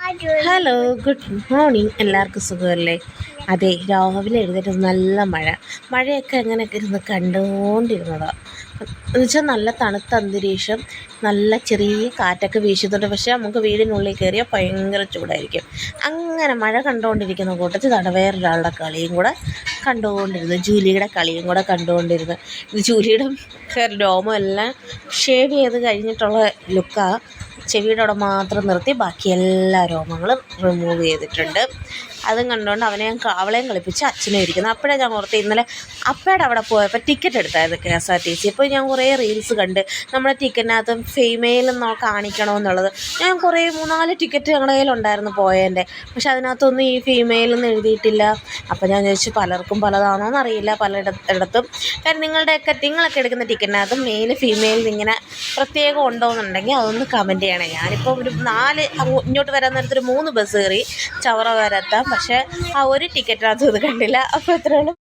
Hello, good morning. എല്ലാവർക്കും സുഖമല്ലേ? അതെ, രാവിലെ എഴുന്നേറ്റ് നല്ല മഴയൊക്കെ അങ്ങനെയൊക്കെ ഇരുന്ന് കണ്ടുകൊണ്ടിരുന്നതാണ്. എന്നുവെച്ചാൽ നല്ല തണുത്ത അന്തരീക്ഷം, നല്ല ചെറിയ കാറ്റൊക്കെ വീശുന്നുണ്ട്. പക്ഷേ നമുക്ക് വീടിനുള്ളിൽ കയറിയാൽ ഭയങ്കര ചൂടായിരിക്കും. അങ്ങനെ മഴ കണ്ടുകൊണ്ടിരിക്കുന്ന കൂട്ടത്തിൽ വേറൊരാളുടെ കളിയും കൂടെ കണ്ടുകൊണ്ടിരുന്നു, ജൂലിയുടെ കളിയും കൂടെ കണ്ടുകൊണ്ടിരുന്നു. ഇത് ജൂലിയുടെ രോമമെല്ലാം ഷേവ് ചെയ്ത് കഴിഞ്ഞിട്ടുള്ള ലുക്കാണ്. ചെവിയുടെ അവിടെ മാത്രം നിർത്തി ബാക്കി എല്ലാ രോമങ്ങളും റിമൂവ് ചെയ്തിട്ടുണ്ട്. അതും കണ്ടുകൊണ്ട് അവളെയും കളിപ്പിച്ച് അച്ഛനെ ഇരിക്കുന്നു. അപ്പോഴേ ഞാൻ ഓർത്ത് ഇന്നലെ അപ്പയുടെ അവിടെ പോയപ്പോൾ ടിക്കറ്റ് എടുത്തായിരുന്നു KSRTC. അപ്പോൾ ഞാൻ കുറേ റീൽസ് കണ്ട് നമ്മുടെ ടിക്കറ്റിനകത്ത് ഫീമെയിൽ എന്നോ കാണിക്കണമെന്നുള്ളത്. ഞാൻ കുറേ 3-4 ടിക്കറ്റ് ഞങ്ങളുടെ കയ്യിലുണ്ടായിരുന്നു പോയതിൻ്റെ. പക്ഷെ അതിനകത്തൊന്നും ഈ ഫീമെയിൽ എന്ന് എഴുതിയിട്ടില്ല. അപ്പോൾ ഞാൻ ചോദിച്ചു പലർക്കും പലതാണോ എന്നറിയില്ല, പലയിടത്തും. കാര്യം നിങ്ങളൊക്കെ എടുക്കുന്ന ടിക്കറ്റിനകത്ത് മെയിൽ ഫീമെയിൽ ഇങ്ങനെ പ്രത്യേകം ഉണ്ടോ എന്നുണ്ടെങ്കിൽ അതൊന്ന് കമൻറ്റ് ചെയ്യണേ. ഞാനിപ്പോൾ ഒരു 4 ഇങ്ങോട്ട് വരാൻ നേരത്തൊരു 3 ബസ് കയറി ചവറ വരെ എത്താം. പക്ഷേ ആ ഒരു ടിക്കറ്റിനകത്ത് ഇത് കണ്ടില്ല. അപ്പോൾ എത്രയോളം